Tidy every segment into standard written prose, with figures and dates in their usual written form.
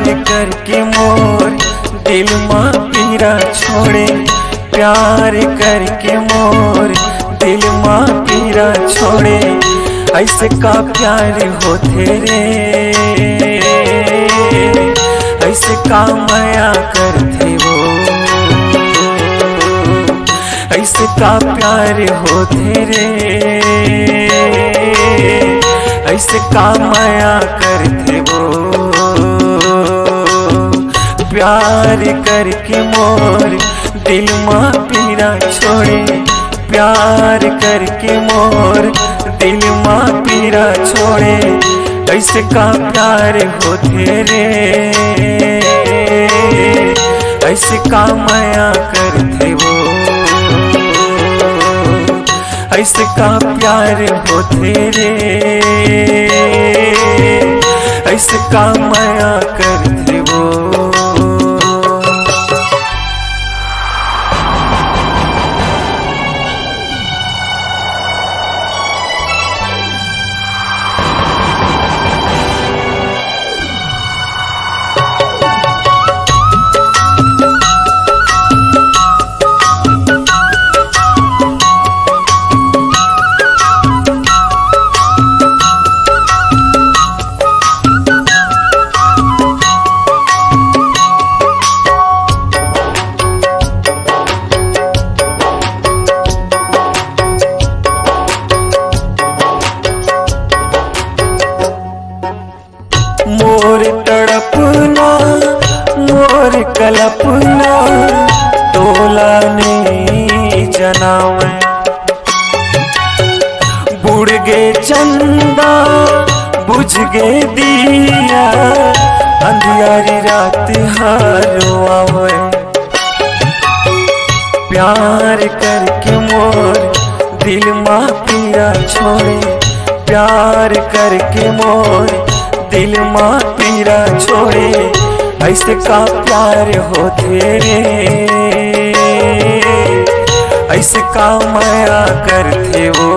प्यार करके मोर दिल माँ पीरा छोड़े, प्यार करके मोर दिल माँ पीरा छोड़े। ऐसे का प्यार होते रे, ऐसे का माया करते वो, ऐसे का प्यार होते रे, ऐसे का माया करते वो। प्यार करके मोर दिल माँ पीरा छोड़े, प्यार करके मोर दिल माँ पीरा छोड़े। ऐसे का प्यार होते रे, ऐसे का माया करते वो, ऐसे का प्यार होते रे, ऐसे का माया करते वो। मोर तड़पना मोर कल्पना तोला नहीं जनावे, बुढ़ गे चंदा बुझ गे दिया, अंधियारी रात हारो आवे। प्यार करके मोर दिल माँ पीरा छोड़े, प्यार करके मोर दिल माँ पीरा छोड़े। ऐसे का प्यार होते रे, ऐसे का माया करते वो।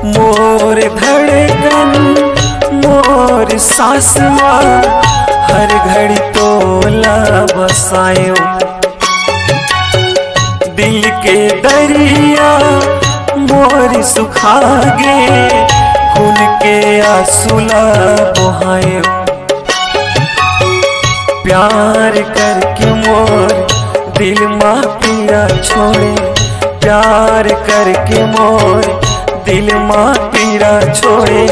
मोर धड़कन मोर सासवा हर घड़ी तोला बसायो, दिल के दरिया मोर सुखा गे, खून के आंसुला बहायो। प्यार करके मोर दिल माँ पीरा छोड़े, प्यार करके मोर दिल माँ पीरा छोड़े।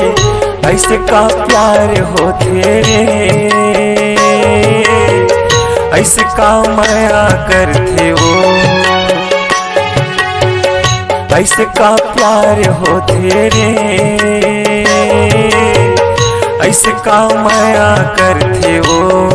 ऐसे का प्यार होते रे, ऐसे का माया करते वो, ऐसे का प्यार होते रे, ऐसे का माया करते वो।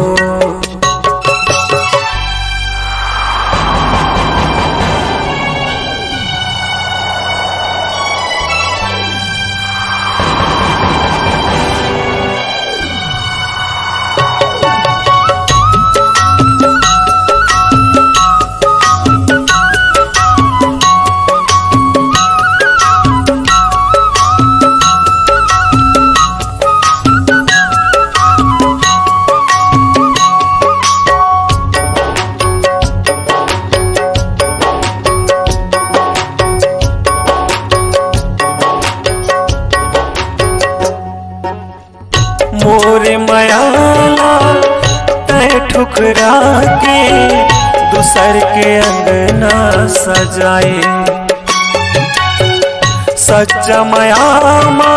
मोरे मयाला तय ठुकरा के दूसर के अंगना सजाए, सच्चा मयामा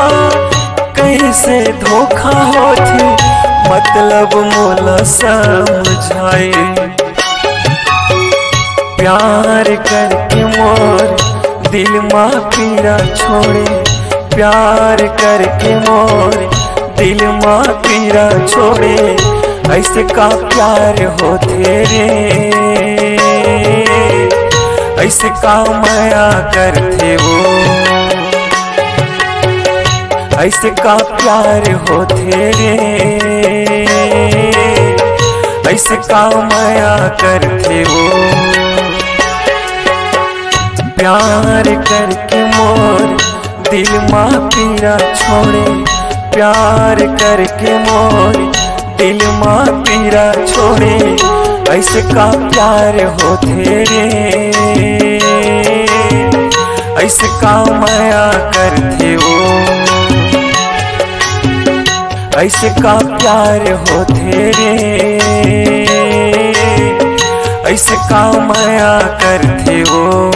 कैसे धोखा होती, मतलब मोला समझाए। प्यार करके मोर दिल माँ पीरा छोड़े, प्यार करके मोर दिल माँ पीरा छोड़े। ऐसे का प्यार हो तेरे, ऐसे का माया करते वो, ऐसे का प्यार हो तेरे, ऐसे का माया करते वो। प्यार करके मोर दिल माँ पीरा छोड़े, प्यार करके मोर दिल माँ पीरा छोड़े। ऐसे का प्यार हो तेरे, ऐसे का माया करते वो, ऐसे का प्यार हो तेरे, ऐसे का माया करते वो।